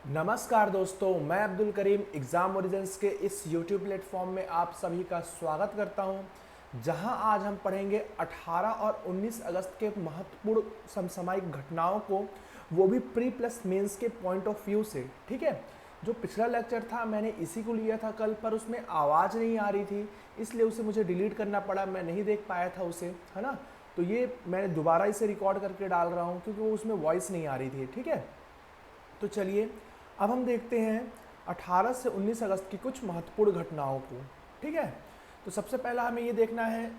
नमस्कार दोस्तों, मैं अब्दुल करीम एग्ज़ाम ओरिजिन्स के इस YouTube प्लेटफॉर्म में आप सभी का स्वागत करता हूं, जहां आज हम पढ़ेंगे 18 और 19 अगस्त के महत्वपूर्ण समसामयिक घटनाओं को, वो भी प्री प्लस मेंस के पॉइंट ऑफ व्यू से। ठीक है, जो पिछला लेक्चर था मैंने इसी को लिया था कल, पर उसमें आवाज़ नहीं आ रही थी, इसलिए उसे मुझे डिलीट करना पड़ा, मैं नहीं देख पाया था उसे, है ना। तो ये मैं दोबारा इसे रिकॉर्ड करके डाल रहा हूँ क्योंकि वो उसमें वॉइस नहीं आ रही थी। ठीक है, तो चलिए अब हम देखते हैं 18 से 19 अगस्त की कुछ महत्वपूर्ण घटनाओं को। ठीक है, तो सबसे पहला हमें ये देखना है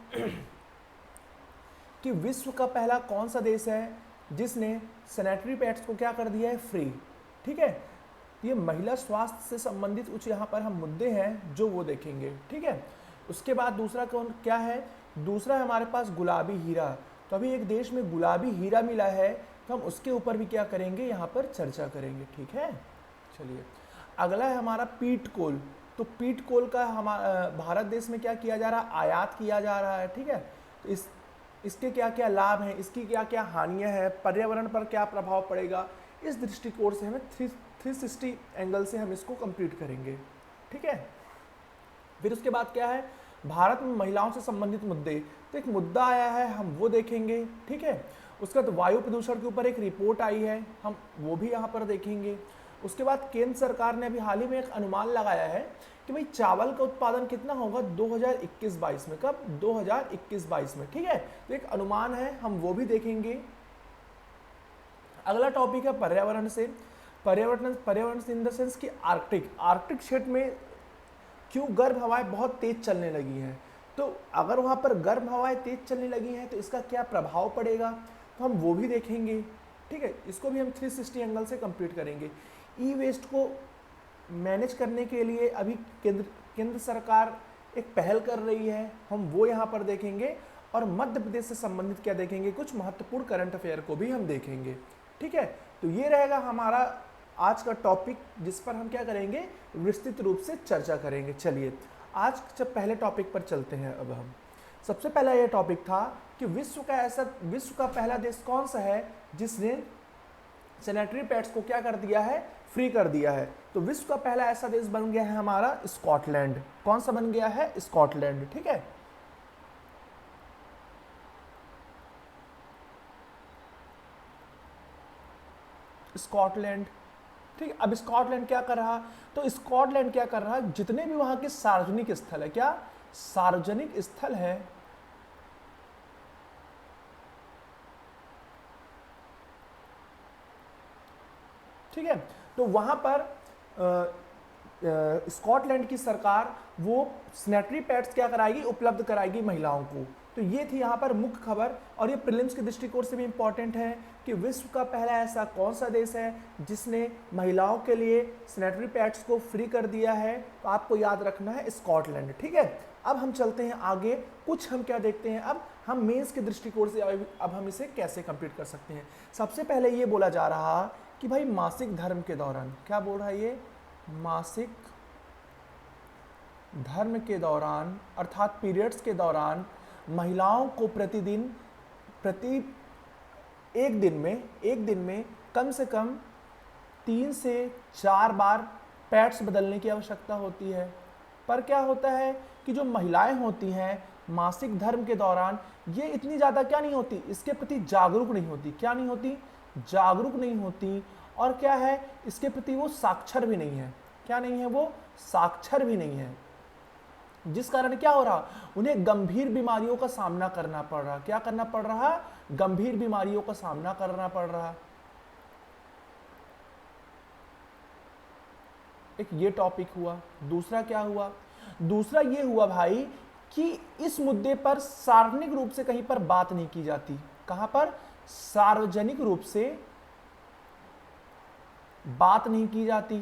कि विश्व का पहला कौन सा देश है जिसने सैनिटरी पैड्स को क्या कर दिया है, फ्री। ठीक है, ये महिला स्वास्थ्य से संबंधित कुछ यहाँ पर हम मुद्दे हैं जो वो देखेंगे। ठीक है, उसके बाद दूसरा कौन क्या है, दूसरा है हमारे पास गुलाबी हीरा। तो अभी एक देश में गुलाबी हीरा मिला है, तो हम उसके ऊपर भी क्या करेंगे, यहाँ पर चर्चा करेंगे। ठीक है, चलिए अगला है हमारा पीट कोल। तो पीट कोल का हमारा भारत देश में क्या किया जा रहा है, आयात किया जा रहा है। ठीक है, तो इसके क्या क्या लाभ हैं, इसकी क्या क्या हानियां हैं, पर्यावरण पर क्या प्रभाव पड़ेगा, इस दृष्टिकोण से हमें 360 एंगल से हम इसको कंप्लीट करेंगे। ठीक है, फिर उसके बाद क्या है, भारत में महिलाओं से संबंधित मुद्दे। तो एक मुद्दा आया है, हम वो देखेंगे। ठीक है, उसके बाद वायु प्रदूषण के ऊपर एक रिपोर्ट आई है, हम वो भी यहाँ पर देखेंगे। उसके बाद केंद्र सरकार ने अभी हाल ही में एक अनुमान लगाया है कि भाई चावल का उत्पादन कितना होगा 2021-22 में। कब, 2021-22 में। ठीक है, तो एक अनुमान है, हम वो भी देखेंगे। अगला टॉपिक है पर्यावरण से। पर्यावरण इन द सेंस कि आर्कटिक क्षेत्र में क्यों गर्म हवाएं बहुत तेज चलने लगी हैं। तो अगर वहाँ पर गर्म हवाएं तेज चलने लगी हैं तो इसका क्या प्रभाव पड़ेगा, तो हम वो भी देखेंगे। ठीक है, इसको भी हम 360 एंगल से कंप्लीट करेंगे। ई वेस्ट को मैनेज करने के लिए अभी केंद्र सरकार एक पहल कर रही है, हम वो यहाँ पर देखेंगे। और मध्य प्रदेश से संबंधित क्या देखेंगे, कुछ महत्वपूर्ण करंट अफेयर को भी हम देखेंगे। ठीक है, तो ये रहेगा हमारा आज का टॉपिक, जिस पर हम क्या करेंगे, विस्तृत रूप से चर्चा करेंगे। चलिए आज जब पहले टॉपिक पर चलते हैं। अब हम सबसे पहला यह टॉपिक था कि विश्व का पहला देश कौन सा है जिसने सैनिटरी पैड्स को क्या कर दिया है, फ्री कर दिया है। तो विश्व का पहला ऐसा देश बन गया है हमारा स्कॉटलैंड। कौन सा बन गया है, स्कॉटलैंड। ठीक है, स्कॉटलैंड। ठीक है, अब स्कॉटलैंड क्या कर रहा, तो स्कॉटलैंड क्या कर रहा है, जितने भी वहां के सार्वजनिक स्थल है, क्या सार्वजनिक स्थल है, ठीक है, तो वहां पर स्कॉटलैंड की सरकार वो सैनिटरी पैड्स क्या कराएगी, उपलब्ध कराएगी महिलाओं को। तो ये थी यहाँ पर मुख्य खबर, और ये प्रीलिम्स के दृष्टिकोण से भी इंपॉर्टेंट है कि विश्व का पहला ऐसा कौन सा देश है जिसने महिलाओं के लिए सैनिटरी पैड्स को फ्री कर दिया है। तो आपको याद रखना है स्कॉटलैंड। ठीक है, अब हम चलते हैं आगे, कुछ हम क्या देखते हैं, अब हम मेंस के दृष्टिकोण से अब हम इसे कैसे कंप्लीट कर सकते हैं। सबसे पहले ये बोला जा रहा कि भाई मासिक धर्म के दौरान, क्या बोल रहा है ये, मासिक धर्म के दौरान अर्थात पीरियड्स के दौरान महिलाओं को प्रति एक दिन में कम से कम 3 से 4 बार पैड्स बदलने की आवश्यकता होती है। पर क्या होता है कि जो महिलाएं होती हैं मासिक धर्म के दौरान, ये इतनी ज़्यादा क्या नहीं होती, इसके प्रति जागरूक नहीं होती। क्या नहीं होती, जागरूक नहीं होती। और क्या है, इसके प्रति वो साक्षर भी नहीं है। क्या नहीं है, वो साक्षर भी नहीं है, जिस कारण क्या हो रहा, उन्हें गंभीर बीमारियों का सामना करना पड़ रहा। क्या करना पड़ रहा, गंभीर बीमारियों का सामना करना पड़ रहा। एक ये टॉपिक हुआ। दूसरा क्या हुआ, दूसरा ये हुआ भाई कि इस मुद्दे पर सार्वजनिक रूप से कहीं पर बात नहीं की जाती। कहां पर, सार्वजनिक रूप से बात नहीं की जाती,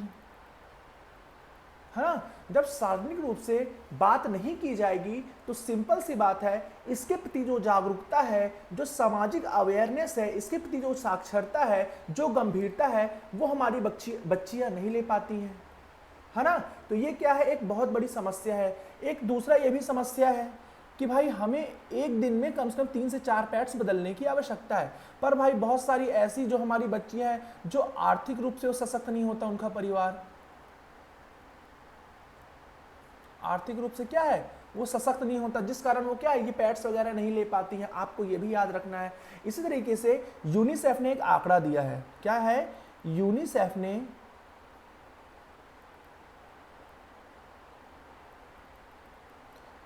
है ना। जब सार्वजनिक रूप से बात नहीं की जाएगी तो सिंपल सी बात है, इसके प्रति जो जागरूकता है, जो सामाजिक अवेयरनेस है, इसके प्रति जो साक्षरता है, जो गंभीरता है, वो हमारी बच्चियां नहीं ले पाती हैं, है ना। तो ये क्या है, एक बहुत बड़ी समस्या है। एक दूसरा ये भी समस्या है कि भाई हमें एक दिन में कम से कम 3 से 4 पैड्स बदलने की आवश्यकता है। पर भाई बहुत सारी ऐसी जो हमारी बच्चियां हैं जो आर्थिक रूप से वो सशक्त नहीं होता, उनका परिवार आर्थिक रूप से क्या है, वो सशक्त नहीं होता, जिस कारण वो क्या है, ये पैड्स वगैरह नहीं ले पाती हैं। आपको ये भी याद रखना है। इसी तरीके से यूनिसेफ ने एक आंकड़ा दिया है। क्या है? यूनिसेफ ने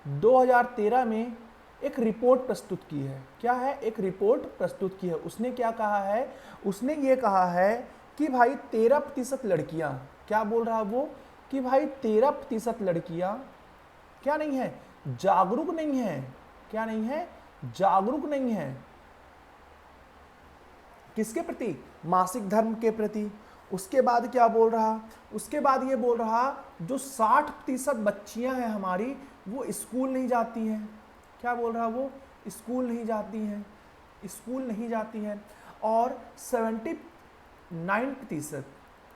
2013 में एक रिपोर्ट प्रस्तुत की है। क्या है? एक रिपोर्ट प्रस्तुत की है। उसने क्या कहा है? उसने ये कहा है कि भाई 13% लड़कियां, क्या बोल रहा है वो, कि भाई 13% लड़कियां क्या नहीं है, जागरूक नहीं है। क्या नहीं है? जागरूक नहीं है। किसके प्रति? मासिक धर्म के प्रति। उसके बाद क्या बोल रहा? उसके बाद ये बोल रहा जो 60% बच्चियां हैं हमारी, वो स्कूल नहीं जाती हैं। क्या बोल रहा वो? स्कूल नहीं जाती हैं, स्कूल नहीं जाती हैं। और 79%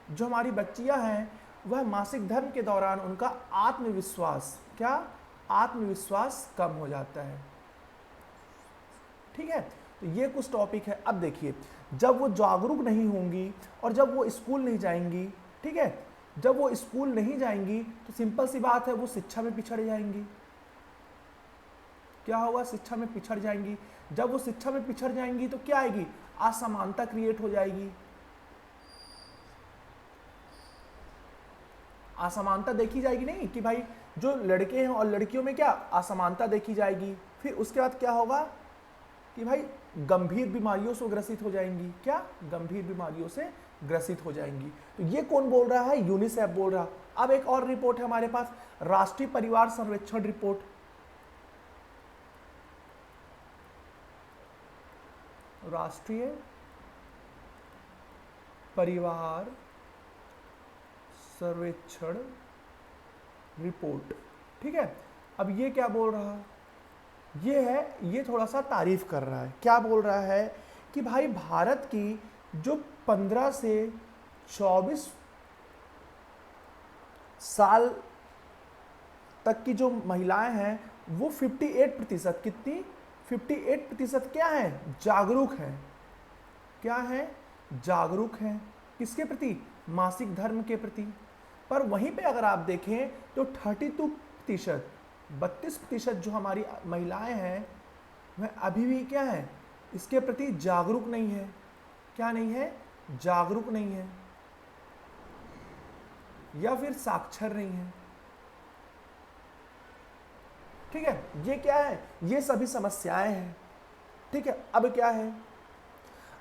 जो हमारी बच्चियां हैं वह मासिक धर्म के दौरान उनका आत्मविश्वास, क्या, आत्मविश्वास कम हो जाता है। ठीक है, तो ये कुछ टॉपिक है। अब देखिए, जब वो जागरूक नहीं होंगी और जब वो स्कूल नहीं जाएंगी, ठीक है, जब वो स्कूल नहीं जाएंगी तो सिंपल सी बात है वो शिक्षा में पिछड़ जाएंगी। क्या होगा? शिक्षा में पिछड़ जाएंगी। जब वो शिक्षा में पिछड़ जाएंगी तो क्या आएगी? असमानता क्रिएट हो जाएगी। असमानता देखी जाएगी नहीं कि भाई जो लड़के हैं और लड़कियों में क्या असमानता देखी जाएगी। फिर उसके बाद क्या होगा कि भाई गंभीर बीमारियों से ग्रसित हो जाएंगी। क्या? गंभीर बीमारियों से ग्रसित हो जाएंगी। तो ये कौन बोल रहा है? यूनिसेफ बोल रहा। अब एक और रिपोर्ट है हमारे पास, राष्ट्रीय परिवार सर्वेक्षण रिपोर्ट। राष्ट्रीय परिवार सर्वेक्षण रिपोर्ट। ठीक है, अब ये क्या बोल रहा? ये है, ये थोड़ा सा तारीफ कर रहा है। क्या बोल रहा है कि भाई भारत की जो 15 से 24 साल तक की जो महिलाएं हैं वो 58%, कितनी? 58% क्या है? जागरूक हैं। क्या है? जागरूक हैं। किसके प्रति? मासिक धर्म के प्रति। पर वहीं पे अगर आप देखें तो 32%, 32% जो हमारी महिलाएं हैं वह अभी भी क्या है, इसके प्रति जागरूक नहीं है। क्या नहीं है? जागरूक नहीं है, या फिर साक्षर नहीं है। ठीक है, ये क्या है? ये सभी समस्याएं हैं। ठीक है, अब क्या है?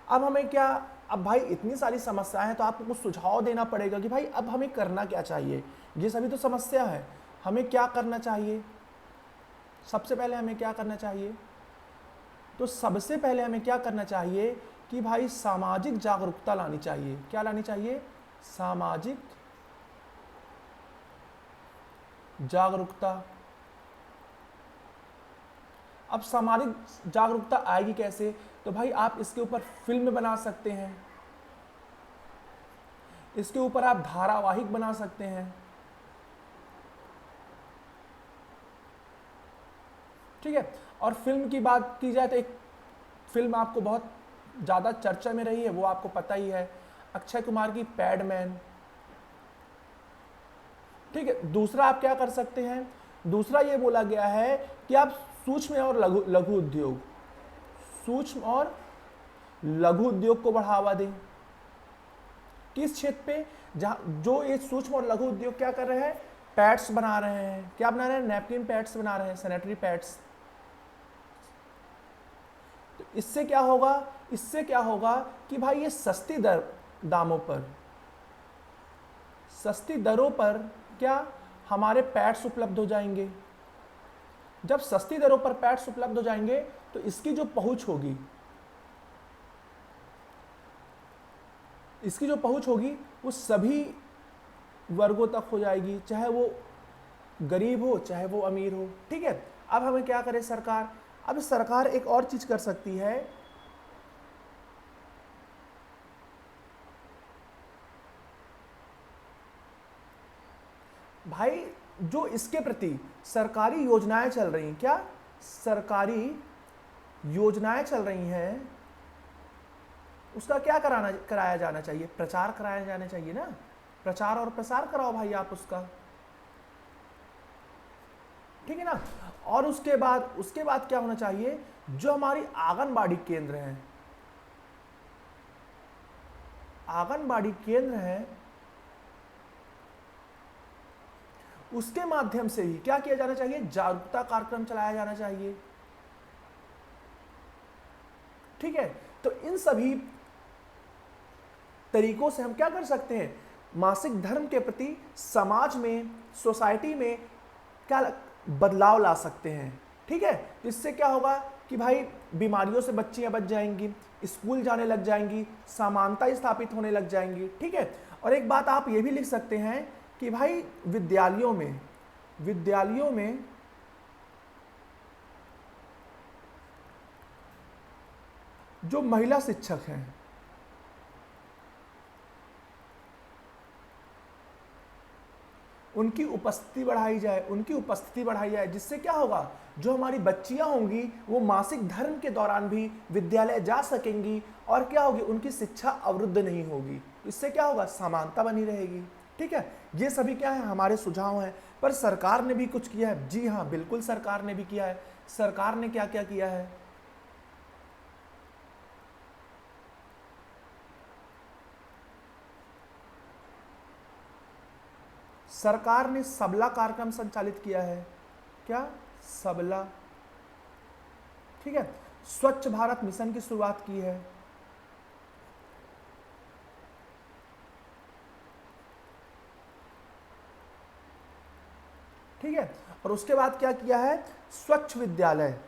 अब हमें क्या, अब भाई इतनी सारी समस्याएं हैं तो आपको कुछ सुझाव देना पड़ेगा कि भाई अब हमें करना क्या चाहिए। ये सभी तो समस्या है, हमें क्या करना चाहिए? सबसे पहले हमें क्या करना चाहिए? तो सबसे पहले हमें क्या करना चाहिए कि भाई सामाजिक जागरूकता लानी चाहिए। क्या लानी चाहिए? सामाजिक जागरूकता। अब सामाजिक जागरूकता आएगी कैसे? तो भाई आप इसके ऊपर फिल्म बना सकते हैं, इसके ऊपर आप धारावाहिक बना सकते हैं। ठीक है, और फिल्म की बात की जाए तो एक फिल्म आपको बहुत ज़्यादा चर्चा में रही है, वो आपको पता ही है, अक्षय कुमार की पैडमैन। ठीक है, दूसरा आप क्या कर सकते हैं? दूसरा ये बोला गया है कि आप सूक्ष्म और लघु उद्योग, सूक्ष्म और लघु उद्योग को बढ़ावा दें। किस क्षेत्र पे? जहां जो ये सूक्ष्म और लघु उद्योग क्या कर रहे हैं? पैड्स बना रहे हैं। क्या बना रहे हैं? नैपकिन पैड्स बना रहे हैं, सैनिटरी पैड्स। तो इससे क्या होगा? इससे क्या होगा कि भाई ये सस्ती दामों पर, सस्ती दरों पर क्या हमारे पैड्स उपलब्ध हो जाएंगे। जब सस्ती दरों पर पैड्स उपलब्ध हो जाएंगे तो इसकी जो पहुंच होगी, इसकी जो पहुंच होगी वो सभी वर्गों तक हो जाएगी, चाहे वो गरीब हो चाहे वो अमीर हो। ठीक है, अब हमें क्या करे सरकार? अब सरकार एक और चीज कर सकती है, भाई जो इसके प्रति सरकारी योजनाएं चल रही हैं, क्या सरकारी योजनाएं चल रही हैं उसका क्या कराया जाना चाहिए, प्रचार कराया जाना चाहिए ना, प्रचार और प्रसार कराओ भाई आप उसका, ठीक है ना। और उसके बाद क्या होना चाहिए, जो हमारी आंगनबाड़ी केंद्र हैं, आंगनबाड़ी केंद्र हैं, उसके माध्यम से ही क्या किया जाना चाहिए, जागरूकता कार्यक्रम चलाया जाना चाहिए, ठीक है। तो इन सभी तरीकों से हम क्या कर सकते हैं, मासिक धर्म के प्रति समाज में, सोसाइटी में क्या बदलाव ला सकते हैं, ठीक है। इससे क्या होगा कि भाई बीमारियों से बच्चियां बच जाएंगी, स्कूल जाने लग जाएंगी, समानता स्थापित होने लग जाएंगी, ठीक है। और एक बात आप ये भी लिख सकते हैं कि भाई विद्यालयों में जो महिला शिक्षक हैं उनकी उपस्थिति बढ़ाई जाए, जिससे क्या होगा, जो हमारी बच्चियां होंगी वो मासिक धर्म के दौरान भी विद्यालय जा सकेंगी और क्या होगी, उनकी शिक्षा अवरुद्ध नहीं होगी, इससे क्या होगा, समानता बनी रहेगी, ठीक है। ये सभी क्या है, हमारे सुझाव हैं। पर सरकार ने भी कुछ किया है, जी हाँ बिल्कुल सरकार ने भी किया है। सरकार ने क्या क्या किया है, सरकार ने सबला कार्यक्रम संचालित किया है, क्या, सबला, ठीक है। स्वच्छ भारत मिशन की शुरुआत की है, ठीक है। और उसके बाद क्या किया है, स्वच्छ विद्यालय,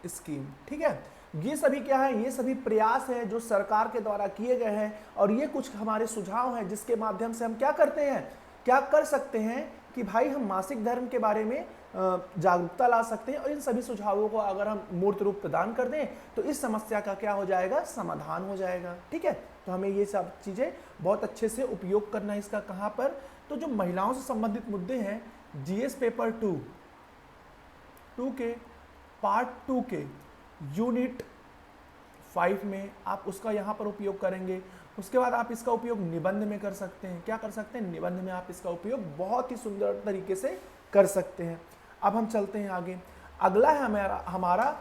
स्कीम, ठीक है। ये सभी क्या है, ये सभी प्रयास हैं जो सरकार के द्वारा किए गए हैं और ये कुछ हमारे सुझाव हैं जिसके माध्यम से हम क्या करते हैं, क्या कर सकते हैं कि भाई हम मासिक धर्म के बारे में जागरूकता ला सकते हैं। और इन सभी सुझावों को अगर हम मूर्त रूप प्रदान कर दें तो इस समस्या का क्या हो जाएगा, समाधान हो जाएगा, ठीक है। तो हमें ये सब चीज़ें बहुत अच्छे से उपयोग करना है इसका। कहाँ पर, तो जो महिलाओं से संबंधित मुद्दे हैं, जीएस पेपर 2 के पार्ट 2 के यूनिट 5 में आप उसका यहाँ पर उपयोग करेंगे। उसके बाद आप इसका उपयोग निबंध में कर सकते हैं, क्या कर सकते हैं, निबंध में आप इसका उपयोग बहुत ही सुंदर तरीके से कर सकते हैं। अब हम चलते हैं आगे। अगला है हमारा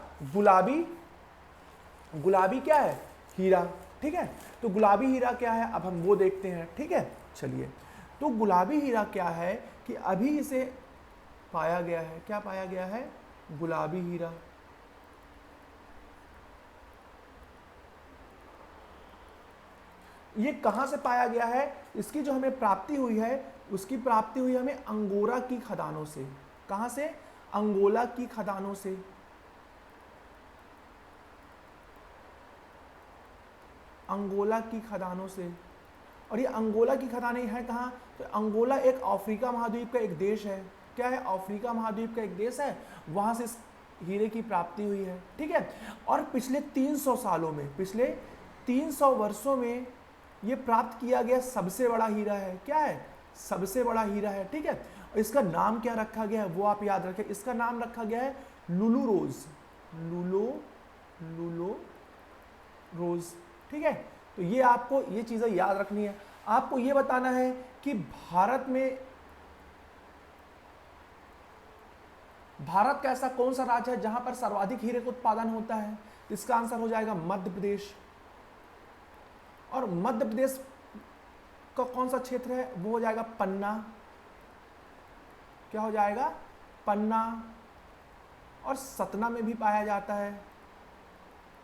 गुलाबी क्या है, हीरा, ठीक है। तो गुलाबी हीरा क्या है, अब हम वो देखते हैं, ठीक है। चलिए, तो गुलाबी हीरा क्या है कि अभी इसे पाया गया है, क्या पाया गया है, गुलाबी हीरा। ये कहां से पाया गया है, इसकी जो हमें प्राप्ति हुई है, उसकी प्राप्ति हुई हमें अंगोरा की खदानों से। कहां से, अंगोला की खदानों से। अंगोला की खदानों से। और ये अंगोला की खदानें हैं कहाँ, तो अंगोला एक अफ्रीका महाद्वीप का एक देश है। क्या है, अफ्रीका महाद्वीप का एक देश है, वहां से हीरे की प्राप्ति हुई है, ठीक है। और पिछले 300 सालों में, पिछले 300 वर्षों में ये प्राप्त किया गया सबसे बड़ा हीरा है। क्या है, सबसे बड़ा हीरा है, ठीक है। और इसका नाम क्या रखा गया है वो आप याद रखें, इसका नाम रखा गया है लुलू रोज, ठीक है। तो ये आपको ये चीजें याद रखनी है। आपको ये बताना है कि भारत का ऐसा कौन सा राज्य है जहां पर सर्वाधिक हीरे का उत्पादन होता है। इसका आंसर हो जाएगा मध्य प्रदेश। और मध्य प्रदेश का कौन सा क्षेत्र है, वो हो जाएगा पन्ना। क्या हो जाएगा, पन्ना। और सतना में भी पाया जाता है,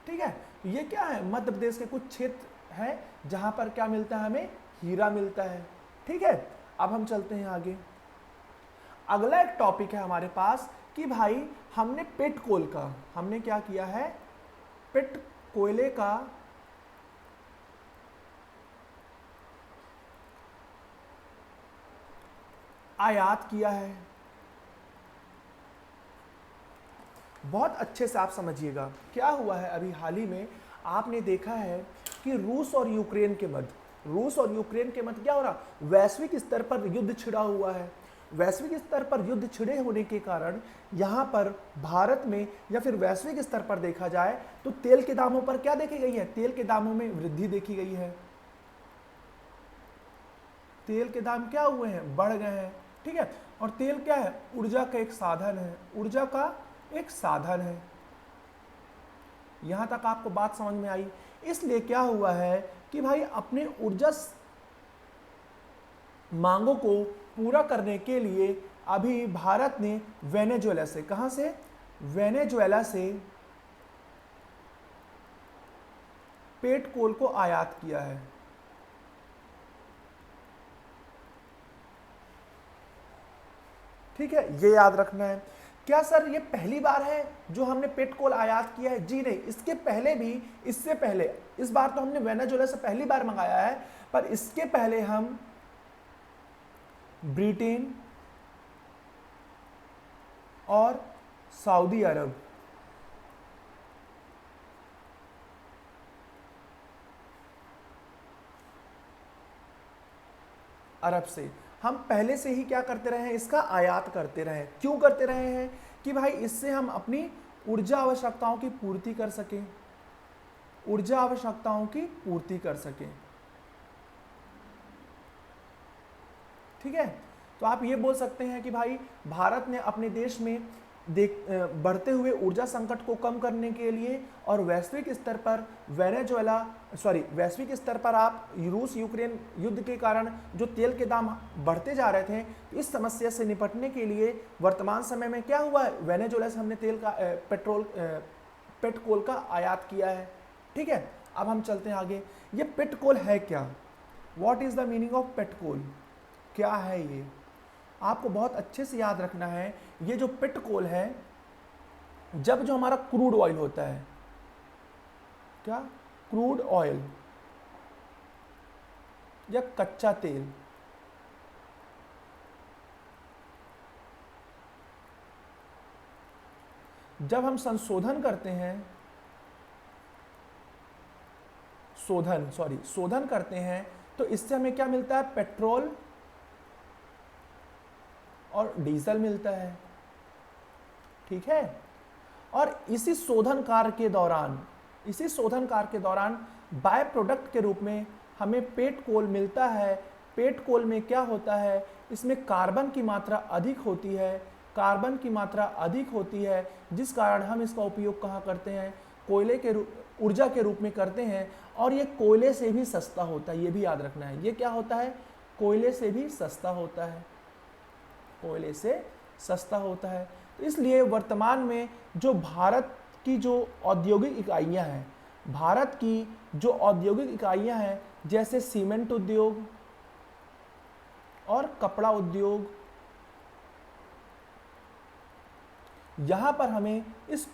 ठीक है। ये क्या है, मध्य प्रदेश के कुछ क्षेत्र है जहां पर क्या मिलता है, हमें हीरा मिलता है, ठीक है। अब हम चलते हैं आगे। अगला एक टॉपिक है हमारे पास कि भाई हमने पेट कोल का, हमने क्या किया है, पेट कोयले का आयात किया है। बहुत अच्छे से आप समझिएगा क्या हुआ है। अभी हाल ही में आपने देखा है कि रूस और यूक्रेन के मध्य क्या हो रहा, वैश्विक स्तर पर युद्ध छिड़ा हुआ है। वैश्विक स्तर पर युद्ध छिड़े होने के कारण यहाँ पर भारत में या फिर वैश्विक स्तर पर देखा जाए तो तेल के दामों पर क्या देखी गई है, तेल के दामों में वृद्धि देखी गई है। तेल के दाम क्या हुए हैं, बढ़ गए हैं। ठीक है, और तेल क्या है, ऊर्जा का एक साधन है, ऊर्जा का एक साधन है। यहां तक आपको बात समझ में आई। इसलिए क्या हुआ है कि भाई अपने ऊर्जा मांगों को पूरा करने के लिए अभी भारत ने वेनेजुएला से, कहां से, वेनेजुएला से पेट कोल को आयात किया है। ठीक है, ये याद रखना है। क्या सर ये पहली बार है जो हमने पेट कोल आयात किया है? जी नहीं, इसके पहले भी, इससे पहले, इस बार तो हमने वेनेजुएला से पहली बार मंगाया है, पर इसके पहले हम ब्रिटेन और सऊदी अरब से हम पहले से ही क्या करते रहे हैं, इसका आयात करते रहे। क्यों करते रहे हैं? कि भाई इससे हम अपनी ऊर्जा आवश्यकताओं की पूर्ति कर सकें, ऊर्जा आवश्यकताओं की पूर्ति कर सकें। ठीक है, तो आप ये बोल सकते हैं कि भाई भारत ने अपने देश में बढ़ते हुए ऊर्जा संकट को कम करने के लिए और वैश्विक स्तर पर वैश्विक स्तर पर आप रूस यूक्रेन युद्ध के कारण जो तेल के दाम बढ़ते जा रहे थे, इस समस्या से निपटने के लिए वर्तमान समय में क्या हुआ है, वेनेजुएला से हमने तेल का पेट्रोल का आयात किया है। ठीक है, अब हम चलते हैं आगे। ये पेट्रोल है क्या, what is the meaning of petrol, क्या है ये, आपको बहुत अच्छे से याद रखना है। ये जो पेट्रोल है, जब जो हमारा क्रूड ऑयल होता है, क्या, क्रूड ऑयल या कच्चा तेल, जब हम संशोधन करते हैं, शोधन करते हैं, तो इससे हमें क्या मिलता है, पेट्रोल और डीजल मिलता है। ठीक है, और इसी शोधन कार्य के दौरान बाय प्रोडक्ट के रूप में हमें पेट कोल मिलता है। पेट कोल में क्या होता है, इसमें कार्बन की मात्रा अधिक होती है, जिस कारण हम इसका उपयोग कहाँ करते हैं, कोयले के ऊर्जा के रूप में करते हैं। और ये कोयले से भी सस्ता होता है, ये भी याद रखना है। ये क्या होता है, कोयले से भी सस्ता होता है, कोयले से सस्ता होता है। तो इसलिए वर्तमान में जो भारत की जो औद्योगिक इकाइयां हैं, जैसे सीमेंट उद्योग और कपड़ा उद्योग, यहां पर हमें इस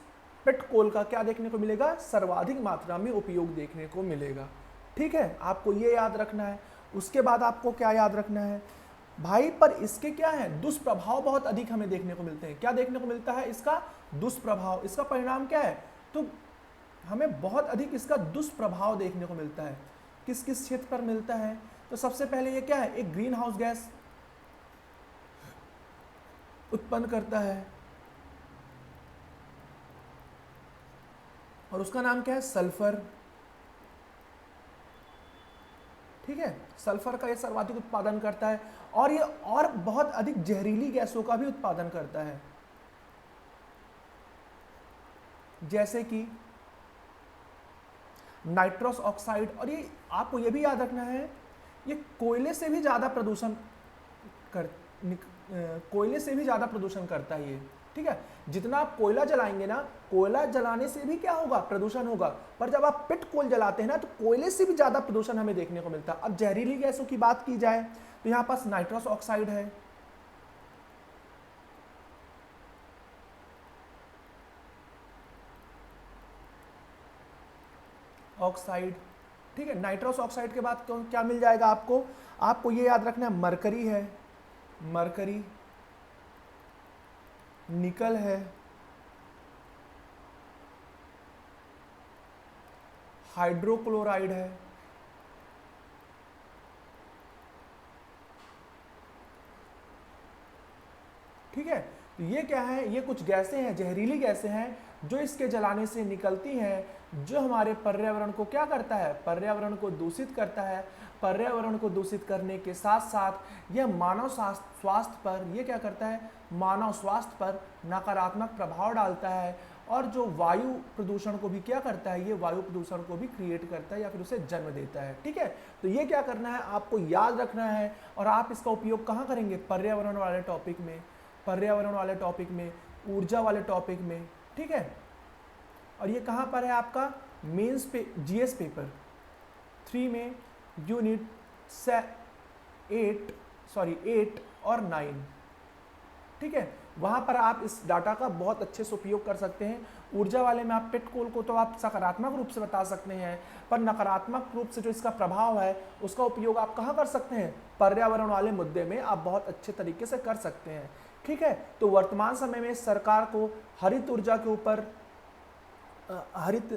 पेट्रोल का क्या देखने को मिलेगा, सर्वाधिक मात्रा में उपयोग देखने को मिलेगा। ठीक है, आपको ये याद रखना है। उसके बाद आपको क्या याद रखना है भाई, पर इसके क्या है, दुष्प्रभाव बहुत अधिक हमें देखने को मिलते हैं। क्या देखने को मिलता है, इसका दुष्प्रभाव, इसका परिणाम क्या है, तो हमें बहुत अधिक इसका दुष्प्रभाव देखने को मिलता है। किस किस क्षेत्र पर मिलता है, तो सबसे पहले ये क्या है, एक ग्रीन हाउस गैस उत्पन्न करता है, और उसका नाम क्या है, सल्फर। ठीक है, सल्फर का ये सर्वाधिक उत्पादन करता है, और ये और बहुत अधिक जहरीली गैसों का भी उत्पादन करता है, जैसे कि नाइट्रस ऑक्साइड। और ये आपको ये भी याद रखना है, ये कोयले से भी ज्यादा प्रदूषण करता है ये। ठीक है, जितना आप कोयला जलाएंगे ना, कोयला जलाने से भी क्या होगा, प्रदूषण होगा, पर जब आप पिट कोल जलाते हैं ना, तो कोयले से भी ज्यादा प्रदूषण हमें देखने को मिलता है। अब जहरीली गैसों की बात की जाए तो यहां पास नाइट्रस ऑक्साइड है, ऑक्साइड। ठीक है, नाइट्रस ऑक्साइड के बाद क्या मिल जाएगा आपको ये याद रखना है, मरकरी है, मरकरी, निकल है, हाइड्रोक्लोराइड है, ठीक है। तो ये क्या है, ये कुछ गैसें हैं, जहरीली गैसें हैं जो इसके जलाने से निकलती हैं, जो हमारे पर्यावरण को क्या करता है, पर्यावरण को दूषित करता है। पर्यावरण को दूषित करने के साथ साथ यह मानव स्वास्थ्य पर, ये क्या करता है, मानव स्वास्थ्य पर नकारात्मक प्रभाव डालता है। और जो वायु प्रदूषण को भी क्या करता है, ये वायु प्रदूषण को भी क्रिएट करता है या फिर उसे जन्म देता है, ठीक है। तो ये क्या करना है, आपको याद रखना है। और आप इसका उपयोग कहाँ करेंगे, पर्यावरण वाले टॉपिक में, पर्यावरण वाले टॉपिक में, ऊर्जा वाले टॉपिक में, ठीक है। और ये कहाँ पर है आपका, मेंस पे, जीएस पेपर 3 में यूनिट 8 और 9, ठीक है। वहाँ पर आप इस डाटा का बहुत अच्छे से उपयोग कर सकते हैं। ऊर्जा वाले में आप पेट कोल को तो आप सकारात्मक रूप से बता सकते हैं, पर नकारात्मक रूप से जो इसका प्रभाव है उसका उपयोग आप कहाँ कर सकते हैं, पर्यावरण वाले मुद्दे में आप बहुत अच्छे तरीके से कर सकते हैं, ठीक है। तो वर्तमान समय में सरकार को हरित ऊर्जा के ऊपर,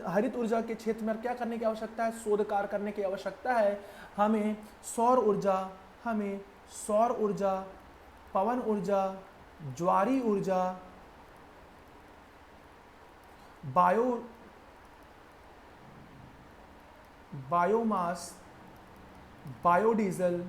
हरित ऊर्जा के क्षेत्र में क्या करने की आवश्यकता है, शोध कार्य करने की आवश्यकता है। हमें सौर ऊर्जा, पवन ऊर्जा, ज्वारी ऊर्जा, बायोमास, बायोडीजल,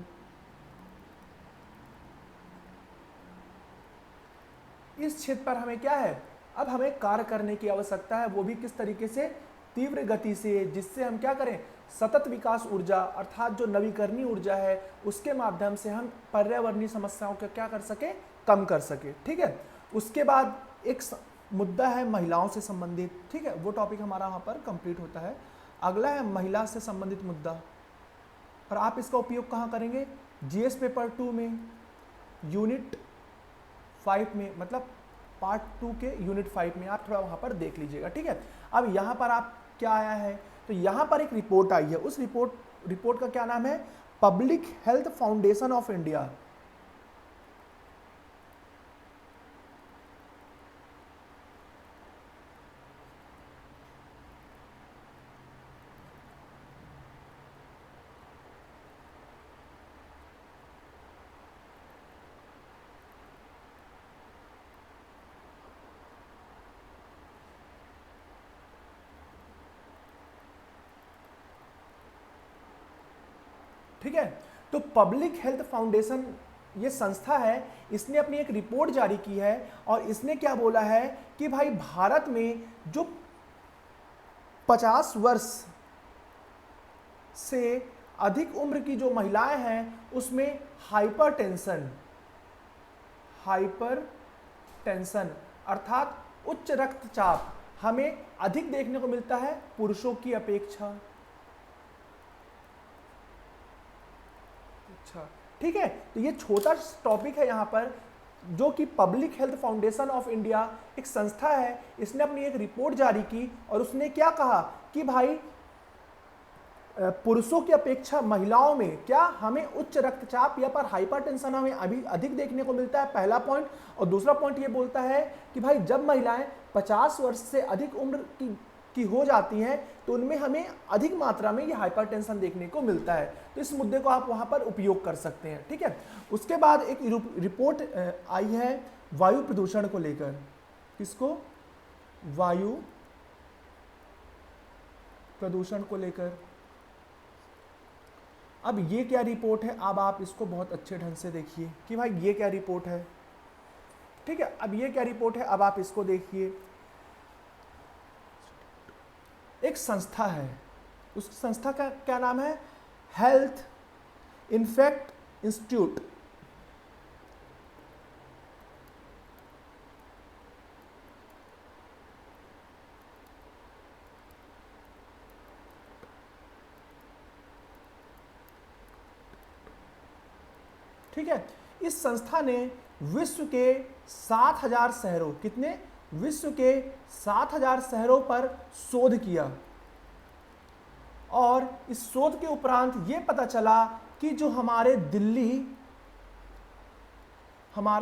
इस क्षेत्र पर हमें क्या है, अब हमें कार्य करने की आवश्यकता है, वो भी किस तरीके से, तीव्र गति से, जिससे हम क्या करें, सतत विकास ऊर्जा अर्थात जो नवीकरणीय ऊर्जा है उसके माध्यम से हम पर्यावरणीय समस्याओं को क्या कर सके, कम कर सके, ठीक है। उसके बाद एक मुद्दा है महिलाओं से संबंधित, ठीक है, वो टॉपिक हमारा वहाँ पर कंप्लीट होता है। अगला है महिला से संबंधित मुद्दा, और आप इसका उपयोग कहाँ करेंगे, जीएस पेपर 2 में यूनिट 5 में, मतलब पार्ट 2 के यूनिट 5 में आप थोड़ा वहाँ पर देख लीजिएगा, ठीक है। अब यहाँ पर आप क्या आया है, तो यहाँ पर एक रिपोर्ट आई है, उस रिपोर्ट का क्या नाम है, public health foundation of India. ठीक है, तो पब्लिक हेल्थ फाउंडेशन ये संस्था है, इसने अपनी एक रिपोर्ट जारी की है और इसने क्या बोला है कि भाई भारत में जो 50 वर्ष से अधिक उम्र की जो महिलाएं हैं उसमें हाइपरटेंशन अर्थात उच्च रक्तचाप हमें अधिक देखने को मिलता है पुरुषों की अपेक्षा। अच्छा, ठीक है, तो ये छोटा टॉपिक है यहाँ पर, जो कि public health foundation of India एक संस्था है, इसने अपनी एक रिपोर्ट जारी की और उसने क्या कहा कि भाई पुरुषों की अपेक्षा महिलाओं में क्या हमें उच्च रक्तचाप या पर हाइपरटेंशन हमें अभी अधिक देखने को मिलता है, पहला पॉइंट। और दूसरा पॉइंट ये बोलता है कि भाई जब महिलाएं 50 वर्ष से अधिक उम्र की हो जाती हैं तो उनमें हमें अधिक मात्रा में ये हाइपरटेंशन देखने को मिलता है। तो इस मुद्दे को आप वहां पर उपयोग कर सकते हैं, ठीक है। उसके बाद एक रिपोर्ट आई है वायु प्रदूषण को लेकर, किसको, वायु प्रदूषण को लेकर। अब ये क्या रिपोर्ट है, अब आप इसको बहुत अच्छे ढंग से देखिए कि भाई ये क्या रिपोर्ट है, ठीक है। अब ये क्या रिपोर्ट है, अब आप इसको देखिए। एक संस्था है, उस संस्था का क्या नाम है, हेल्थ इन्फेक्ट इंस्टीट्यूट। ठीक है, इस संस्था ने विश्व के 7000 शहरों, कितने, विश्व के 7000 शहरों पर शोध किया और इस शोध के उपरांत ये पता चला कि जो हमारा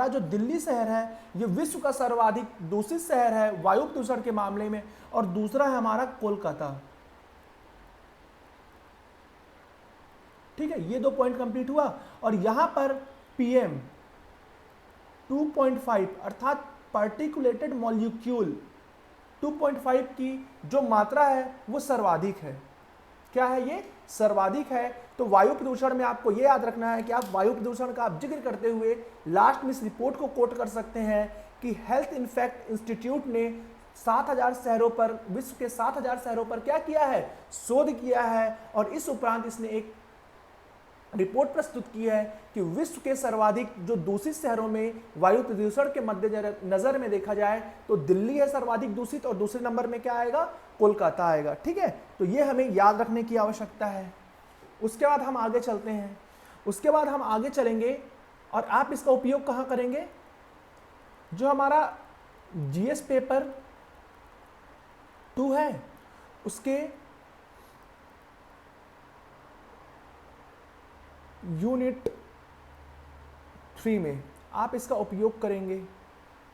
जो दिल्ली शहर है ये विश्व का सर्वाधिक दूषित शहर है वायु प्रदूषण के मामले में, और दूसरा है हमारा कोलकाता। ठीक है, ये 2 पॉइंट कंप्लीट हुआ। और यहां पर PM 2.5 अर्थात पार्टिकुलेटेड मॉलिक्यूल 2.5 की जो मात्रा है वो सर्वाधिक है। क्या है ये? सर्वाधिक है। तो वायु प्रदूषण में आपको ये याद रखना है कि आप वायु प्रदूषण का आप जिक्र करते हुए लास्ट में इस रिपोर्ट को कोट कर सकते हैं कि हेल्थ इन्फेक्ट इंस्टीट्यूट ने 7000 शहरों पर, विश्व के 7000 शहरों पर क्या किया है? शोध किया है। और इस उपरांत इसने एक रिपोर्ट प्रस्तुत की है कि विश्व के सर्वाधिक जो दूषित शहरों में वायु प्रदूषण के मद्देनजर में देखा जाए तो दिल्ली है सर्वाधिक दूषित, और दूसरे नंबर में क्या आएगा? कोलकाता आएगा। ठीक है, तो ये हमें याद रखने की आवश्यकता है। उसके बाद हम आगे चलते हैं। उसके बाद हम आगे चलेंगे और आप इसका उपयोग कहाँ करेंगे? जो हमारा GS पेपर 2 है उसके यूनिट 3 में आप इसका उपयोग करेंगे।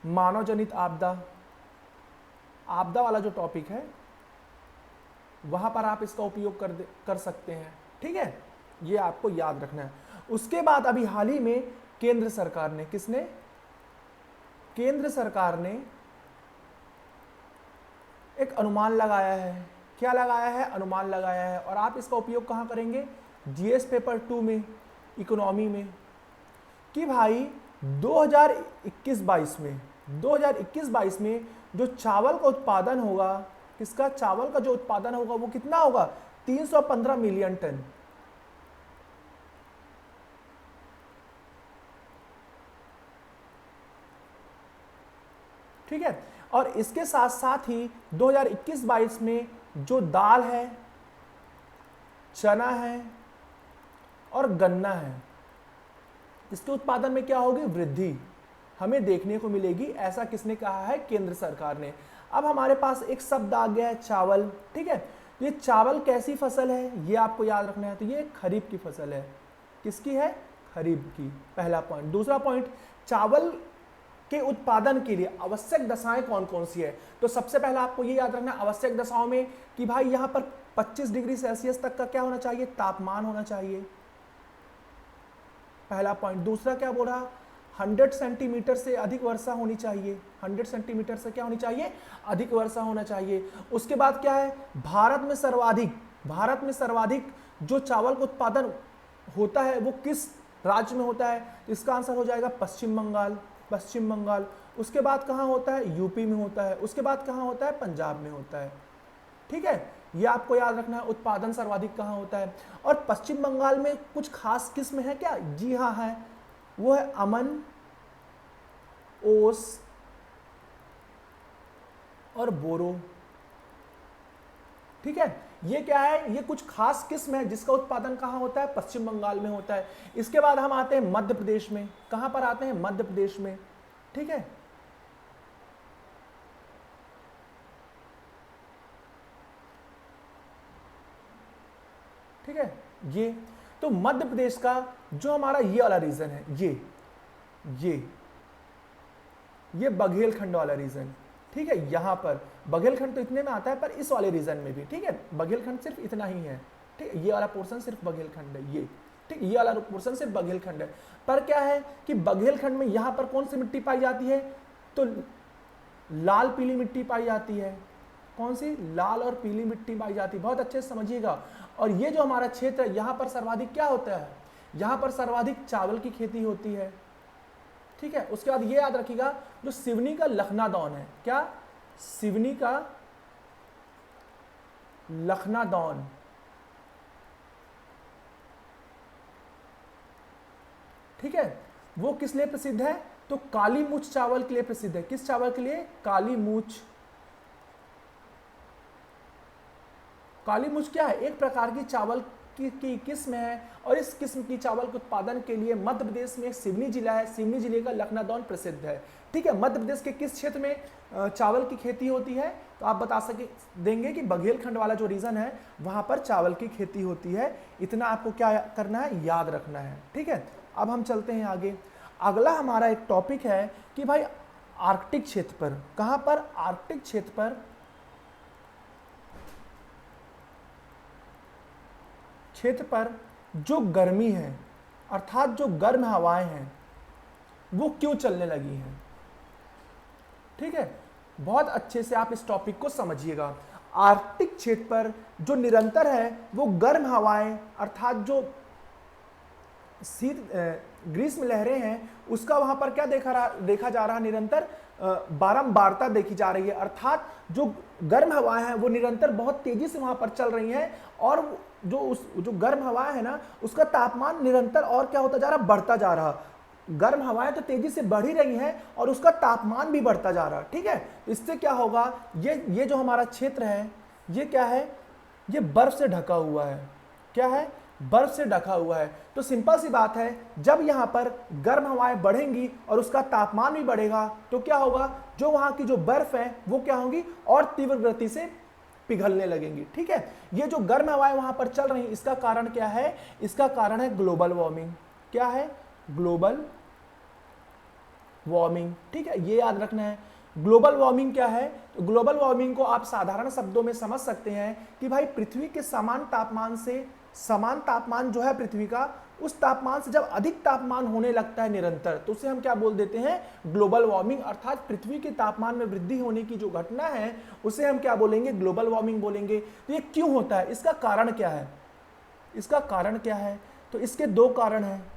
मानव जनित आपदा, आपदा वाला जो टॉपिक है वहां पर आप इसका उपयोग कर सकते हैं। ठीक है, ये आपको याद रखना है। उसके बाद अभी हाल ही में केंद्र सरकार ने, किसने? केंद्र सरकार ने एक अनुमान लगाया है। क्या लगाया है? अनुमान लगाया है। और आप इसका उपयोग कहां करेंगे? GS पेपर 2 में, इकोनॉमी में, कि भाई 2021-22 में जो चावल का उत्पादन होगा, किसका? चावल का जो उत्पादन होगा वो कितना होगा? 315 मिलियन टन। ठीक है, और इसके साथ साथ ही 2021-22 में जो दाल है, चना है और गन्ना है, इसके उत्पादन में क्या होगी? वृद्धि हमें देखने को मिलेगी। ऐसा किसने कहा है? केंद्र सरकार ने। अब हमारे पास एक शब्द आ गया है चावल। ठीक है, ये चावल कैसी फसल है ये आपको याद रखना है। तो ये खरीफ की फसल है। किसकी है? खरीफ की। पहला पॉइंट। दूसरा पॉइंट, चावल के उत्पादन के लिए आवश्यक दशाएं कौन कौन सी है? तो सबसे पहला आपको ये याद रखना आवश्यक दशाओं में कि भाई यहां पर 25 डिग्री सेल्सियस तक का क्या होना चाहिए? तापमान होना चाहिए। पहला पॉइंट। दूसरा क्या बोल रहा? 100 सेंटीमीटर से अधिक वर्षा होनी चाहिए। 100 सेंटीमीटर से क्या होनी चाहिए? अधिक वर्षा होना चाहिए। उसके बाद क्या है? भारत में सर्वाधिक जो चावल का उत्पादन होता है वो किस राज्य में होता है? इसका आंसर हो जाएगा पश्चिम बंगाल। उसके बाद कहां होता है? यूपी में होता है। उसके बाद कहां होता है? पंजाब में होता है। ठीक है, ये आपको याद रखना है। उत्पादन सर्वाधिक कहां होता है? और पश्चिम बंगाल में कुछ खास किस्म है क्या? जी हाँ है। वो है अमन, ओस और बोरो। ठीक है, ये क्या है? ये कुछ खास किस्म है जिसका उत्पादन कहां होता है? पश्चिम बंगाल में होता है। इसके बाद हम आते हैं मध्य प्रदेश में। कहां पर आते हैं? मध्य प्रदेश में। ठीक है, ठीक है, ये तो मध्य प्रदेश का जो हमारा ये वाला रीजन है, ये बघेलखंड वाला रीजन। ठीक है, यहां पर बघेलखंड तो इतने में आता है, पर इस वाले रीजन में भी। ठीक है, बघेलखंड सिर्फ इतना ही है। ठीक है, ये वाला पोर्शन सिर्फ बघेलखंड है। ये ठीक, ये वाला पोर्शन सिर्फ बघेलखंड है। पर क्या है कि बघेलखंड में यहां पर कौन सी मिट्टी पाई जाती है? तो लाल पीली मिट्टी पाई जाती है। कौन सी? लाल और पीली मिट्टी पाई जाती है। बहुत अच्छे से समझिएगा। और ये जो हमारा क्षेत्र है यहां पर सर्वाधिक क्या होता है? यहां पर सर्वाधिक चावल की खेती होती है। ठीक है, उसके बाद ये याद रखिएगा जो सिवनी का लखनादौन है। क्या? सिवनी का लखनादौन। ठीक है, वो किस लिए प्रसिद्ध है? तो काली मूछ चावल के लिए प्रसिद्ध है। किस चावल के लिए? काली मूछ। काली मूछ क्या है? एक प्रकार की चावल की किस्म है। और इस किस्म की चावल के उत्पादन के लिए मध्य प्रदेश में एक सिवनी जिला है। सिवनी जिले का लखनादौन प्रसिद्ध है। ठीक है, मध्य प्रदेश के किस क्षेत्र में चावल की खेती होती है? तो आप बता देंगे कि बघेलखंड वाला जो रीजन है वहां पर चावल की खेती होती है। इतना आपको क्या करना है? याद रखना है। ठीक है, अब हम चलते हैं आगे। अगला हमारा एक टॉपिक है कि भाई आर्कटिक क्षेत्र पर, कहां पर? आर्कटिक क्षेत्र पर जो गर्मी है अर्थात जो गर्म हवाएं हैं वो क्यों चलने लगी हैं। ठीक है, बहुत अच्छे से आप इस टॉपिक को समझिएगा। आर्कटिक क्षेत्र पर जो निरंतर है वो गर्म हवाएं अर्थात जो शीत ग्रीष्म लहरें हैं उसका वहां पर क्या देखा जा रहा, निरंतर बारंबारता देखी जा रही है। अर्थात जो गर्म हवाएं हैं वो निरंतर बहुत तेजी से वहां पर चल रही हैं और जो गर्म हवाएं है ना उसका तापमान निरंतर और क्या होता जा रहा, बढ़ता जा रहा। गर्म हवाएं तो तेजी से बढ़ ही रही हैं और उसका तापमान भी बढ़ता जा रहा। ठीक है, तो इससे क्या होगा, ये जो हमारा क्षेत्र है ये क्या है, ये बर्फ से ढका हुआ है। क्या है, बर्फ से ढका हुआ है। तो सिंपल सी बात है, जब यहां पर गर्म हवाएं बढ़ेंगी और उसका तापमान भी बढ़ेगा तो क्या होगा, जो वहां की जो बर्फ है वो क्या होंगी और तीव्र गति से पिघलने लगेंगी। ठीक है, ये जो गर्म हवाएं वहां पर चल रही हैं इसका कारण क्या है, इसका कारण है ग्लोबल वार्मिंग। क्या है, ग्लोबल वार्मिंग। ठीक है, ये याद रखना है। ग्लोबल वार्मिंग क्या है, तो ग्लोबल वार्मिंग को आप साधारण शब्दों में समझ सकते हैं कि भाई पृथ्वी के समान तापमान जो है पृथ्वी का, उस तापमान से जब अधिक तापमान होने लगता है निरंतर तो उसे हम क्या बोल देते हैं, ग्लोबल वार्मिंग। अर्थात पृथ्वी के तापमान में वृद्धि होने की जो घटना है उसे हम क्या बोलेंगे, ग्लोबल वार्मिंग बोलेंगे। तो ये क्यों होता है, इसका कारण क्या है, इसका कारण क्या है, तो इसके दो कारण हैं।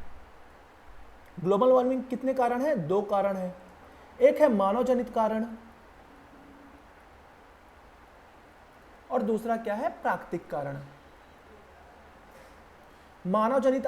ग्लोबल वार्मिंग कितने कारण हैं, दो कारण हैं। एक है मानव जनित कारण और दूसरा क्या है, प्राकृतिक कारण। मानव जनित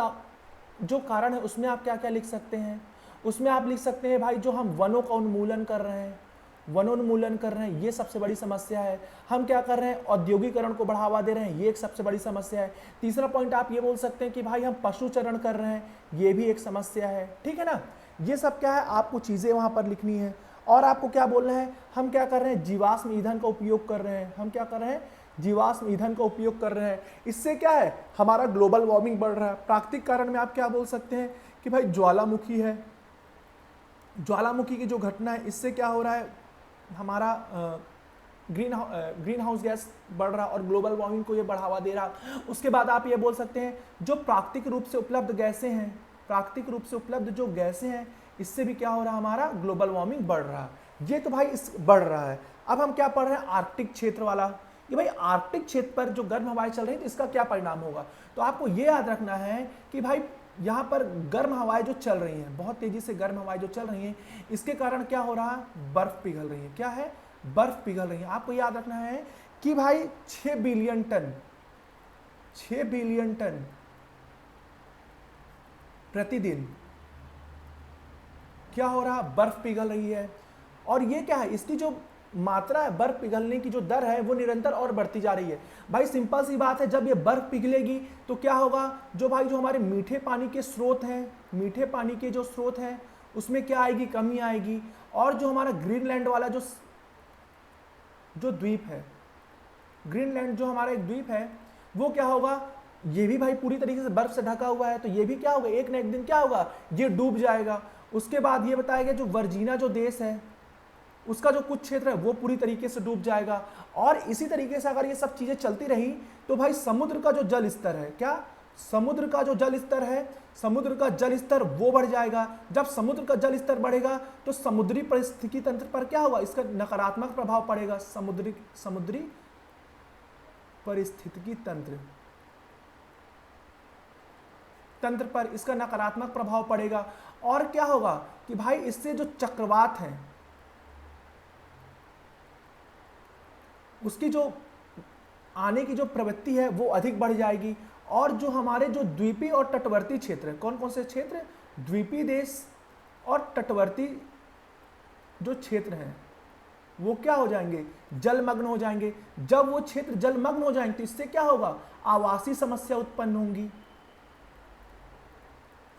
जो कारण है उसमें आप क्या क्या लिख सकते हैं, उसमें आप लिख सकते हैं भाई जो हम वनों का उन्मूलन कर रहे हैं, वनोन्मूलन कर रहे हैं, ये सबसे बड़ी समस्या है। हम क्या कर रहे हैं, औद्योगिकरण को बढ़ावा दे रहे हैं, ये एक सबसे बड़ी समस्या है। तीसरा पॉइंट आप ये बोल सकते हैं कि भाई हम पशुचरण कर रहे हैं, ये भी एक समस्या है। ठीक है ना, ये सब क्या है, आपको चीजें वहां पर लिखनी है। और आपको क्या बोलना है, हम क्या कर रहे हैं, जीवाश्म ईंधन का उपयोग कर रहे हैं। हम क्या कर रहे हैं, जीवाश्म ईंधन का उपयोग कर रहे हैं। इससे क्या है, हमारा ग्लोबल वार्मिंग बढ़ रहा है। प्राकृतिक कारण में आप क्या बोल सकते हैं कि भाई ज्वालामुखी है, ज्वालामुखी की जो घटना है इससे क्या हो रहा है, हमारा ग्रीन हाउस गैस बढ़ रहा और ग्लोबल वार्मिंग को ये बढ़ावा दे रहा। उसके बाद आप ये बोल सकते हैं जो प्राकृतिक रूप से उपलब्ध गैसें हैं, प्राकृतिक रूप से उपलब्ध जो गैसें हैं इससे भी क्या हो रहा, हमारा ग्लोबल वार्मिंग बढ़ रहा। ये तो भाई इस बढ़ रहा है। अब हम क्या पढ़ रहे हैं, आर्कटिक क्षेत्र वाला। ये भाई आर्कटिक क्षेत्र पर जो गर्म हवाएं चल रही है तो इसका क्या परिणाम होगा, तो आपको ये याद रखना है कि भाई यहाँ पर गर्म हवाएं जो चल रही हैं, बहुत तेजी से गर्म हवाएं जो चल रही हैं, इसके कारण क्या हो रहा है, बर्फ पिघल रही है। क्या है, बर्फ पिघल रही है। आपको याद रखना है कि भाई 6 बिलियन टन प्रतिदिन क्या हो रहा, बर्फ पिघल रही है। और ये क्या है, इसकी जो मात्रा है, बर्फ पिघलने की जो दर है वो निरंतर और बढ़ती जा रही है। भाई सिंपल सी बात है, जब ये बर्फ पिघलेगी तो क्या होगा, जो हमारे मीठे पानी के स्रोत हैं, मीठे पानी के जो स्रोत हैं उसमें क्या आएगी, कमी आएगी। और जो हमारा ग्रीनलैंड वाला जो द्वीप है, ग्रीनलैंड जो हमारा एक द्वीप है वो क्या होगा, ये भी भाई पूरी तरीके से बर्फ से ढका हुआ है, तो ये भी क्या होगा, एक ना एक दिन क्या होगा, ये डूब जाएगा। उसके बाद ये बताया गया जो वर्जीना जो देश है उसका जो कुछ क्षेत्र है वो पूरी तरीके से डूब जाएगा। और इसी तरीके से अगर ये सब चीजें चलती रही तो भाई समुद्र का जो जल स्तर है, क्या, समुद्र का जो जल स्तर है, समुद्र का जल स्तर वो बढ़ जाएगा। जब समुद्र का जल स्तर बढ़ेगा तो समुद्री परिस्थिति तंत्र पर क्या होगा, इसका नकारात्मक प्रभाव पड़ेगा। समुद्री परिस्थितिकी तंत्र पर इसका नकारात्मक प्रभाव पड़ेगा। और क्या होगा कि भाई इससे जो चक्रवात हैं उसकी जो आने की जो प्रवृत्ति है वो अधिक बढ़ जाएगी। और जो हमारे जो द्वीपीय और तटवर्ती क्षेत्र है, कौन कौन से क्षेत्र, द्वीपीय देश और तटवर्ती जो क्षेत्र हैं वो क्या हो जाएंगे, जलमग्न हो जाएंगे। जब वो क्षेत्र जलमग्न हो जाएंगे तो इससे क्या होगा, आवासीय समस्या उत्पन्न होंगी,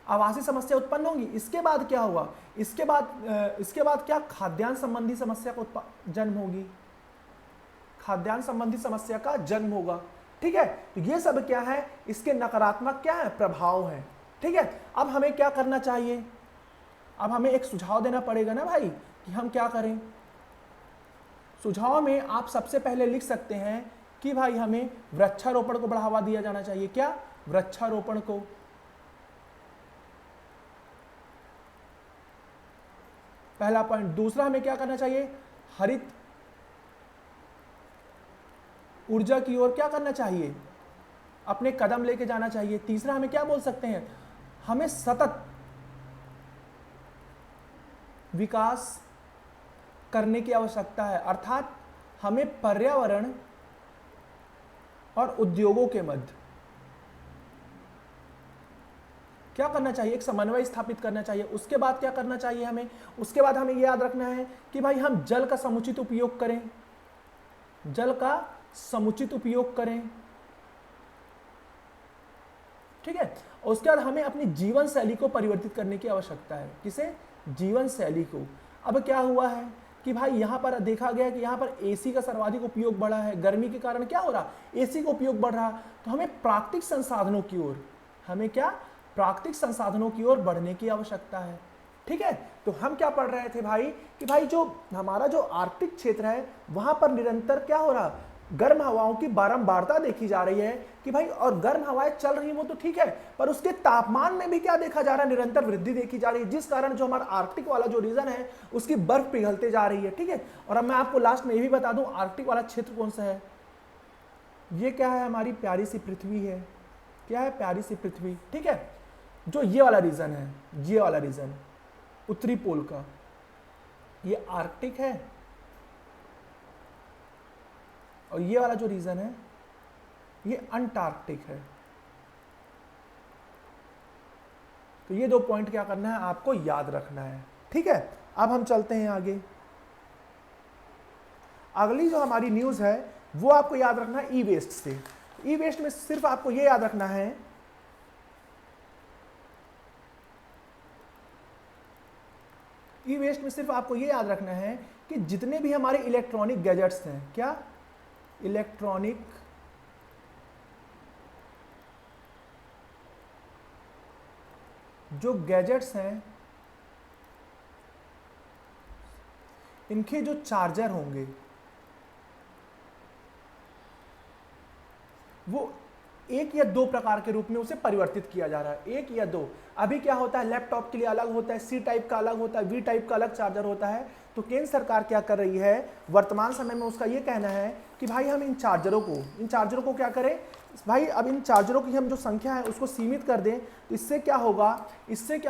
आवासीय समस्या उत्पन्न होंगी। इसके बाद क्या होगा, इसके बाद क्या, खाद्यान्न संबंधी समस्या का जन्म होगी, खाद्यान्न संबंधी समस्या का जन्म होगा। ठीक है, तो ये सब क्या है, इसके नकारात्मक क्या है, प्रभाव है। ठीक है, अब हमें क्या करना चाहिए, अब हमें एक सुझाव देना पड़ेगा ना भाई कि हम क्या करें। सुझाव में आप सबसे पहले लिख सकते हैं कि भाई हमें वृक्षारोपण को बढ़ावा दिया जाना चाहिए। क्या, वृक्षारोपण को, पहला पॉइंट। दूसरा हमें क्या करना चाहिए, हरित ऊर्जा की ओर क्या करना चाहिए, अपने कदम लेके जाना चाहिए। तीसरा हमें क्या बोल सकते हैं, हमें सतत विकास करने की आवश्यकता है, अर्थात हमें पर्यावरण और उद्योगों के मध्य क्या करना चाहिए, एक समन्वय स्थापित करना चाहिए। उसके बाद क्या करना चाहिए हमें, उसके बाद हमें यह याद रखना है कि भाई हम जल का समुचित उपयोग करें, जल का समुचित उपयोग करें, ठीक है। और उसके बाद हमें अपनी जीवन शैली को परिवर्तित करने की आवश्यकता है। किसे, जीवन शैली को। अब क्या हुआ है कि भाई यहां पर देखा गया कि यहां पर एसी का सर्वाधिक उपयोग बढ़ा है, गर्मी के कारण क्या हो रहा, एसी का उपयोग बढ़ रहा, तो हमें प्राकृतिक संसाधनों की ओर, हमें क्या, प्राकृतिक संसाधनों की ओर बढ़ने की आवश्यकता है, ठीक है। तो हम क्या पढ़ रहे थे भाई कि भाई जो हमारा जो आर्कटिक क्षेत्र है वहां पर निरंतर क्या हो रहा, गर्म हवाओं की बारंबारता देखी जा रही है कि भाई, और गर्म हवाएं चल रही हैं वो तो ठीक है, पर उसके तापमान में भी क्या देखा जा रहा है, निरंतर वृद्धि देखी जा रही है, जिस कारण जो हमारा आर्कटिक वाला जो रीजन है उसकी बर्फ पिघलते जा रही है, ठीक है। और अब मैं आपको लास्ट में ये भी बता दूं आर्कटिक वाला क्षेत्र कौन सा है, ये क्या है, हमारी प्यारी सी पृथ्वी है। क्या है, प्यारी सी पृथ्वी, ठीक है। जो ये वाला रीजन है, ये वाला रीजन उत्तरी पोल का, ये आर्कटिक है, और ये वाला जो रीजन है ये अंटार्कटिक है। तो ये दो पॉइंट क्या करना है, आपको याद रखना है, ठीक है। अब हम चलते हैं आगे। अगली जो हमारी न्यूज है वो आपको याद रखना है ई वेस्ट से। ई वेस्ट में सिर्फ आपको ये याद रखना है, ई वेस्ट में सिर्फ आपको ये याद रखना है कि जितने भी हमारे इलेक्ट्रॉनिक गैजेट्स हैं, क्या, इलेक्ट्रॉनिक जो गैजेट्स हैं इनके जो चार्जर होंगे वो एक या दो प्रकार के रूप में उसे परिवर्तित किया जा रहा है, एक या दो। अभी क्या होता है, लैपटॉप के लिए अलग होता है, सी टाइप का अलग होता है, वी टाइप का अलग चार्जर होता है। तो केंद्र सरकार क्या कर रही है वर्तमान समय में, उसका ये कहना है कि भाई हम इन चार्जरों को क्या करें भाई, अब इन चार्जरों की हम जो संख्या है उसको सीमित कर दें। तो इससे क्या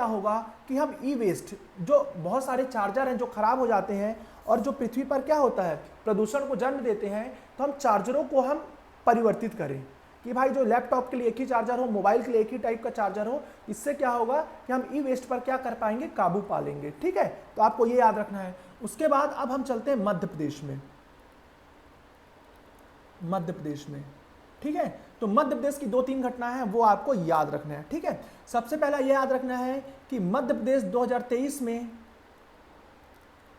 होगा कि हम ई वेस्ट, जो बहुत सारे चार्जर हैं जो खराब हो जाते हैं और जो पृथ्वी पर क्या होता है प्रदूषण को जन्म देते हैं, तो हम चार्जरों को हम परिवर्तित करें कि भाई जो लैपटॉप के लिए एक ही चार्जर हो, मोबाइल के लिए एक ही टाइप का चार्जर हो। इससे क्या होगा कि हम ई वेस्ट पर क्या कर पाएंगे, काबू पा लेंगे, ठीक है। तो आपको ये याद रखना है। उसके बाद अब हम चलते हैं मध्य प्रदेश में, ठीक है। तो मध्य प्रदेश की 2-3 घटनाएं हैं वो आपको याद रखना है, ठीक है। सबसे पहला ये याद रखना है कि मध्य प्रदेश 2023 में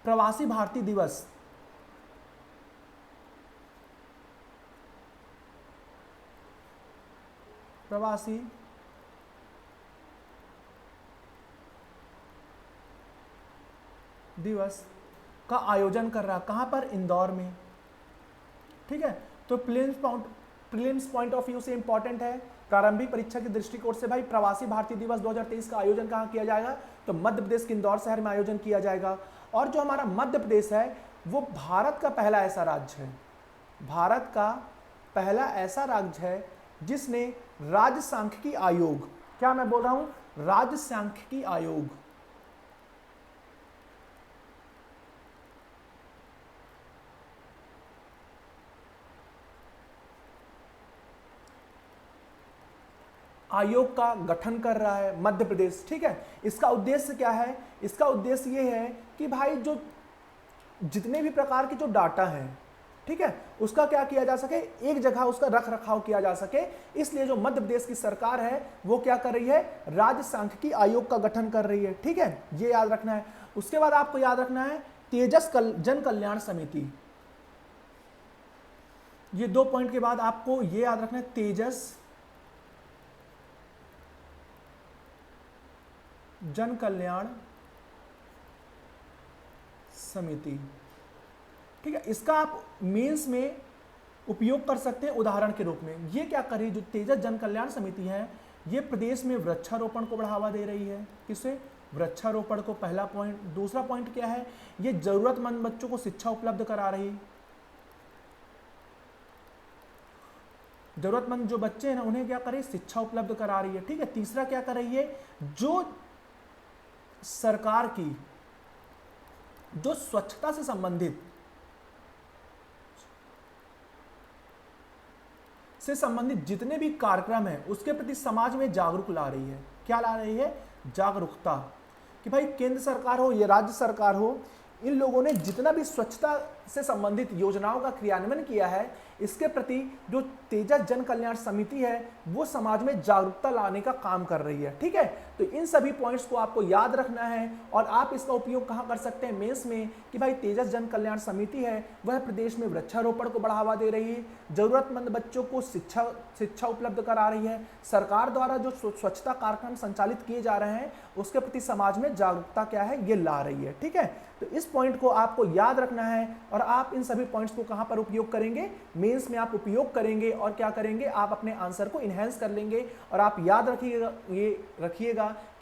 प्रवासी भारतीय दिवस का आयोजन कर रहा, कहां पर, इंदौर में, ठीक है। तो प्रीलिम्स पॉइंट ऑफ व्यू से इंपॉर्टेंट है, प्रारंभिक परीक्षा के दृष्टिकोण से भाई प्रवासी भारतीय दिवस 2023 का आयोजन कहां किया जाएगा, तो मध्य प्रदेश के इंदौर शहर में आयोजन किया जाएगा। और जो हमारा मध्य प्रदेश है वो भारत का पहला ऐसा राज्य है जिसने राज्य सांख्यिकी आयोग, क्या मैं बोल रहा हूं, राज्य सांख्यिकी आयोग का गठन कर रहा है मध्य प्रदेश, ठीक है। इसका उद्देश्य क्या है, इसका उद्देश्य यह है कि भाई जो जितने भी प्रकार के जो डाटा हैं, ठीक है, उसका क्या किया जा सके, एक जगह उसका रख रखाव किया जा सके। इसलिए जो मध्य प्रदेश की सरकार है वो क्या कर रही है, राज्य सांख्यिकी आयोग का गठन कर रही है, ठीक है, ये याद रखना है। उसके बाद आपको याद रखना है तेजस जन कल्याण समिति। ये 2 पॉइंट के बाद आपको ये याद रखना है तेजस जन कल्याण समिति, ठीक है। इसका आप मेंस में उपयोग कर सकते हैं उदाहरण के रूप में। ये क्या कर रही है, जो तेजस जन कल्याण समिति है, ये प्रदेश में वृक्षारोपण को बढ़ावा दे रही है। किसे? वृक्षारोपण को, पहला पॉइंट। दूसरा पॉइंट क्या है, ये जरूरतमंद बच्चों को शिक्षा उपलब्ध करा रही है। जरूरतमंद जो बच्चे हैं ना, उन्हें क्या कर रही है, शिक्षा उपलब्ध करा रही है। ठीक है। तीसरा क्या कर रही है, जो सरकार की जो स्वच्छता से संबंधित जितने भी कार्यक्रम हैं उसके प्रति समाज में जागरूक ला रही है। क्या ला रही है? जागरूकता। कि भाई केंद्र सरकार हो या राज्य सरकार हो, इन लोगों ने जितना भी स्वच्छता से संबंधित योजनाओं का क्रियान्वयन किया है, इसके प्रति जो तेजस जन कल्याण समिति है वो समाज में जागरूकता लाने का काम कर रही है। ठीक है। तो इन सभी पॉइंट्स को आपको याद रखना है और आप इसका उपयोग कहाँ कर सकते हैं, मेंस में, कि भाई तेजस जन कल्याण समिति है वह प्रदेश में वृक्षारोपण को बढ़ावा दे रही है, जरूरतमंद बच्चों को शिक्षा उपलब्ध करा रही है, सरकार द्वारा जो स्वच्छता कार्यक्रम संचालित किए जा रहे हैं उसके प्रति समाज में जागरूकता क्या है, ये ला रही है। ठीक है। तो इस पॉइंट को आपको याद रखना है और आप इन सभी पॉइंट्स को कहां पर उपयोग करेंगे, मेंस में आप उपयोग करेंगे और क्या करेंगे, आप अपने आंसर को इनहेंस कर लेंगे। और आप याद रखिएगा कि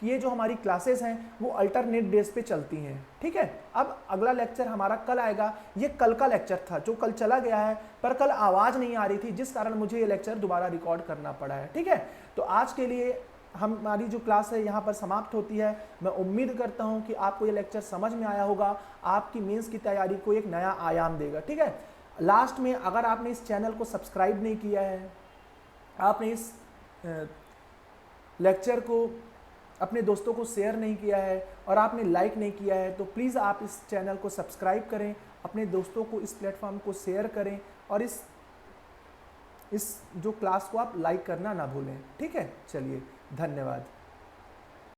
ये जो हमारी क्लासेस हैं वो अल्टरनेट डेज पे चलती हैं। ठीक है। अब अगला लेक्चर हमारा कल आएगा। ये कल का लेक्चर था जो कल चला गया है, पर कल आवाज नहीं आ रही थी जिस कारण मुझे ये लेक्चर दोबारा रिकॉर्ड करना पड़ा है। ठीक है। तो आज के लिए हमारी जो क्लास है यहाँ पर समाप्त होती है। मैं उम्मीद करता हूँ कि आपको ये लेक्चर समझ में आया होगा, आपकी मेंस की तैयारी को एक नया आयाम देगा। ठीक है। लास्ट में, अगर आपने इस चैनल को सब्सक्राइब नहीं किया है, आपने इस लेक्चर को अपने दोस्तों को शेयर नहीं किया है और आपने लाइक नहीं किया है, तो प्लीज़ आप इस चैनल को सब्सक्राइब करें, अपने दोस्तों को इस प्लेटफॉर्म को शेयर करें और इस जो क्लास को आप लाइक करना ना भूलें। ठीक है। चलिए, धन्यवाद।